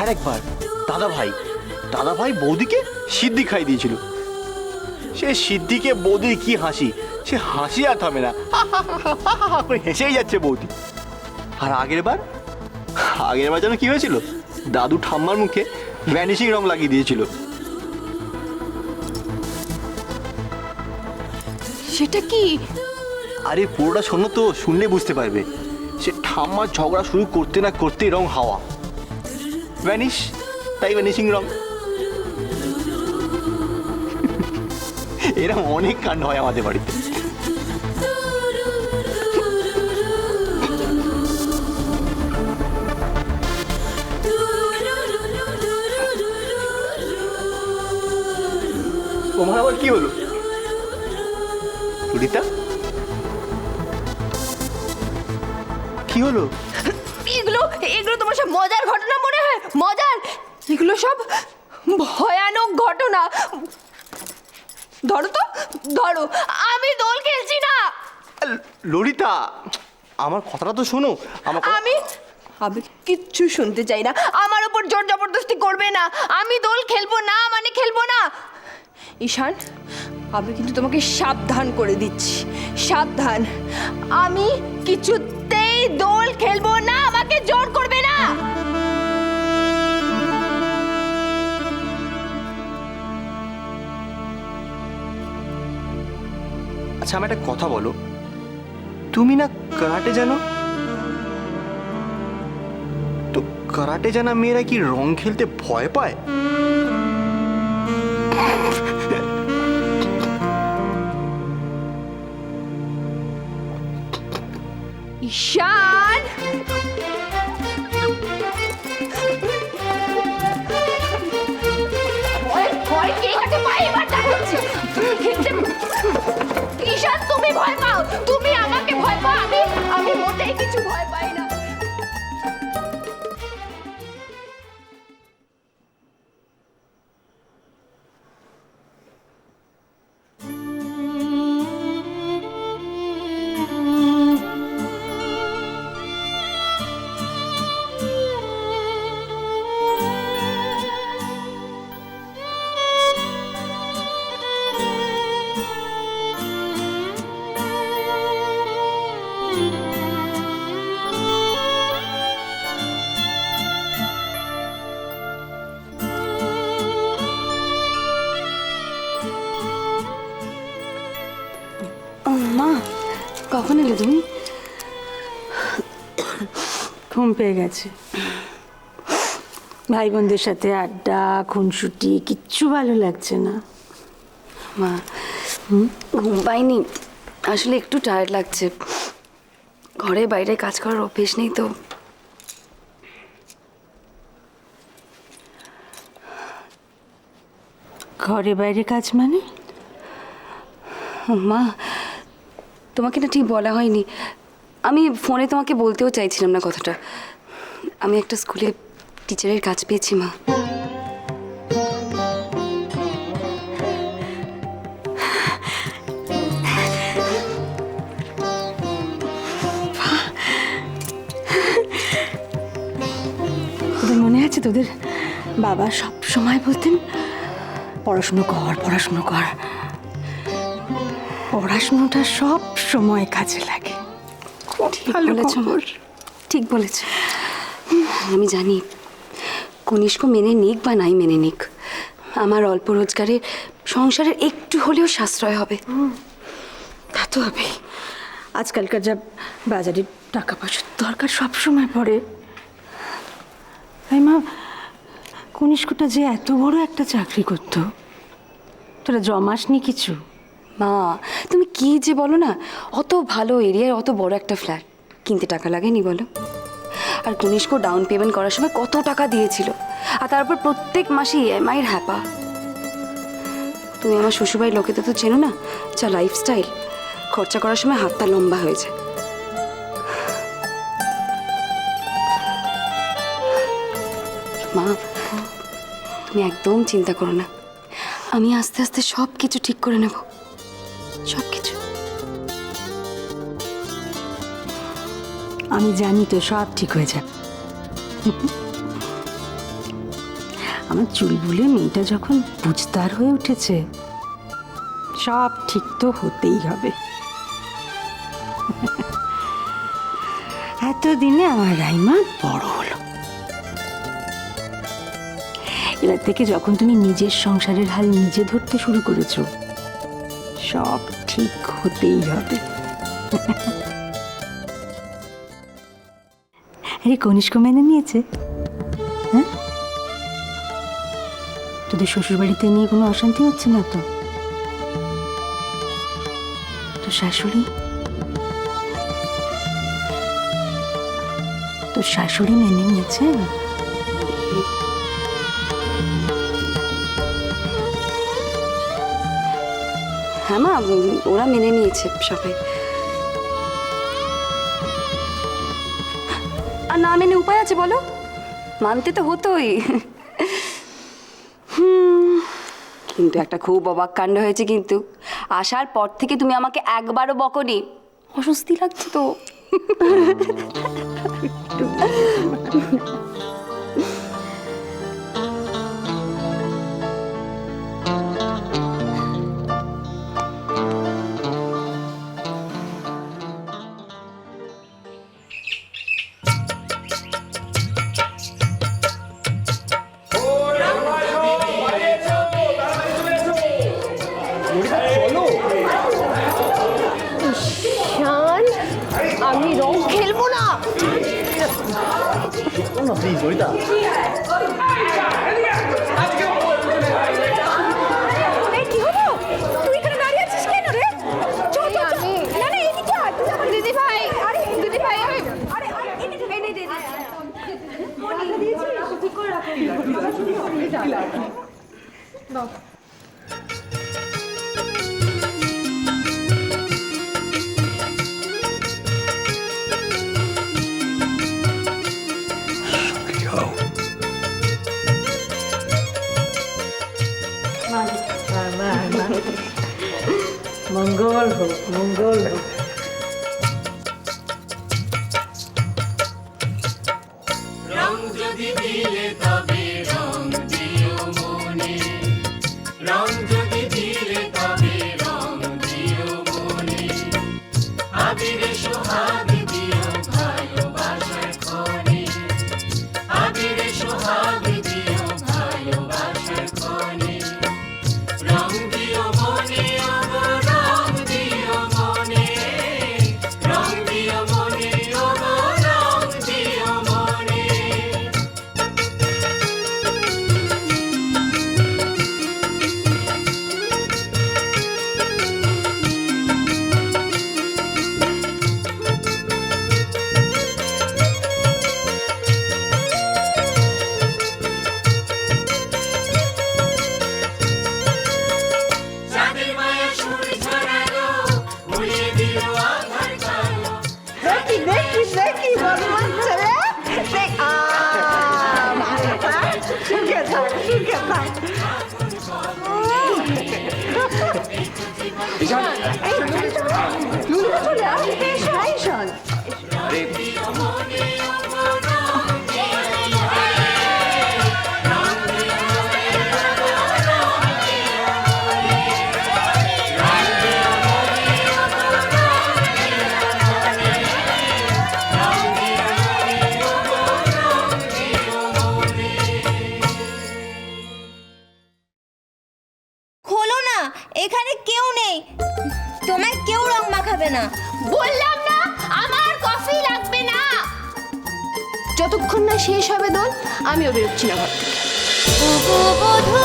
আর একবার দাদা ভাই বৌদিকে সিদ্ধি খাই দিয়েছিল। সে সিদ্ধিকে বৌদির কি হাসি, সে হাসি আর থামে না, করে হেসেই যাচ্ছে বৌদি। আর আগের বার যেন কি হয়েছিল, দাদু ঠাম্মার মুখে ভ্যানিশিং রং লাগিয়ে দিয়েছিল। সেটা কি? আরে পুরোটা শোনো তো, শুনলে বুঝতে পারবে। সে ঠাম্মার ঝগড়া শুরু করতে না করতেই রং হাওয়া, ভ্যানিশ, তাই ভ্যানিশিং রং। এরকম অনেক কাণ্ড হয় আমাদের বাড়িতে। তোমার আবার কি হলো সুরিতা? কি হলো? এগুলো তোমার সব মজার ঘটনা মনে হয়? মজার? এগুলো সব ভয়ানক ঘটনা। ধরো তো, ধরো, আমি দোল খেলছি না। ললিতা, আমার কথাটা তো শোনো। আমি কিচ্ছু শুনতে চাই না। আমার উপর জোর জবরদস্তি করবে না। আমি দোল খেলবো না মানে খেলবো না। ঈশান, আমি কিন্তু তোমাকে সাবধান করে দিচ্ছি, সাবধান। আমি কিছুতেই দোল খেলবো না, আমাকে জোর করবে না। আচ্ছা, আমার একটা কথা বলো, তুমি না কারাটে জানো? তো কারাটে জানা মেয়েরা কি রং খেলতে ভয় পায়? ঈশান, ঈশান, তুমি ভয় পাও, তুমি আমাকে ভয় পাও, আমি মোটেই কিছু ভয় পাই না। মা, কখন এলে তুমি? ঘুম পেয়ে গেছে। ভাই বোনদের সাথে আড্ডা, খুনসুটি, কিচ্ছু ভালো লাগছে না। মা, ঘুম পাইনি, আসলে একটু টায়ার্ড লাগছে। ঘরে বাইরে কাজ করার অভ্যেস নেই তো। ঘরে বাইরে কাজ মানে? মা, তোমাকে না ঠিক বলা হয়নি। আমি ফোনে তোমাকে বলতেও চাইছিলাম না কথাটা। আমি একটা স্কুলে টিচারের কাজ পেয়েছি মা। তোদের মনে আছে, তোদের বাবা সব সময় বলতেন পড়াশুনো কর, পড়াশুনো কর। পড়াশুনোটা সব সময় কাজে লাগে। ঠিক বলেছ মা, ঠিক বলেছ। আমি জানি কনিষ্ক মেনে নিক বা নাই মেনে নিক, আমার অল্প রোজগারে সংসারের একটু হলেও সাশ্রয় হবে। তা তো হবে। আজকালকার যা বাজারে টাকা পয়সার দরকার সব সময় পড়ে। তাই মা, কনিষ্কটা যে এত বড় একটা চাকরি করতো, তোরা জমাসনি কিছু? মা, তুমি কি যে বলো না, অত ভালো এরিয়ার অত বড় একটা ফ্ল্যাট কিনতে টাকা লাগেনি বলো? আর কনিষ্ক ডাউন পেমেন্ট করার সময় কত টাকা দিয়েছিল, আর তারপর প্রত্যেক মাসে ইএমআইয়ের হ্যাপা। তুমি আমার শ্বশুরবাড়ির লোকেদের তো চেনো না, যা লাইফস্টাইল, খরচা করার সময় হাতটা লম্বা হয়ে যায়। মা, তুমি একদম চিন্তা করো না, আমি আস্তে আস্তে সব কিছু ঠিক করে নেব, সব কিছু। আমি জানি তো সব ঠিক হয়ে যাবে। আমার চুলবুলে মেয়েটা যখন বুঝদার হয়ে উঠেছে, সব ঠিক তো হতেই হবে। এতদিনে আমার রাইমা বড় হলো, এবার থেকে যখন তুমি নিজের সংসারের হাল নিজে ধরতে শুরু করেছো, সব ঠিক হতেই হবে। আরে কনিষ্ক মেনে নিয়েছে? হ্যাঁ, তোদের শ্বশুর বাড়িতে নিয়ে কোনো অশান্তি হচ্ছে না তো? তোর শাশুড়ি, তোর শাশুড়ি মেনে নিয়েছে? হ্যাঁ মা, ওরা মেনে নিয়েছে সবাই। আর না মেনে উপায় আছে বলো? মানতে তো হতোই। কিন্তু একটা খুব অবাক কাণ্ড হয়েছে কিন্তু। আসার পর থেকে তুমি আমাকে একবারও বকনি, অস্বস্তি লাগছে তো। শান, আমি রং খেলবো না। প্লিজ ললিতা। কি হলো? তুই এখানে দাঁড়িয়ে আছিস কেন রে? চল চল চল। না না এদিকে আয়, তুই আমার দিদি ভাই, আরে দিদি ভাই, আমি আরে এদিকে দে দে দে। মাথা দিয়েছিস? ঠিক করে রাখ। দাও। মঙ্গল হোক, মঙ্গল হোক। রং যদি দিলে তবে রং দিও মনে, রং যদি দিলে তবে রং দিও মনে, আবিরে সোহাগ দিও ভালোবাসার ক্ষণে, আবিরে সোহাগ দিও ভালোবাসার ক্ষণে, রং দিও মনে, ওগো রং দিও মনে, রং দিও মনে, ওগো রং দিও মনে। চাঁদের মায়া সুর ছড়ালো, উড়িয়ে দিল আধার কালো। দেখি দেখি দেখি বদমাস ছেলে। দেখ, মাথাটা সুখে থাক, সুখে থাক। চলে আয়, এসো, এসো। খোলো না, এখানে কেউ নেই, তোমায় কেউ রং মাখাবে না। বললাম না আমার কফি লাগবে না। যতক্ষণ না শেষ হবে দোল, আমিও বেরোচ্ছি না ঘর থেকে। বধূ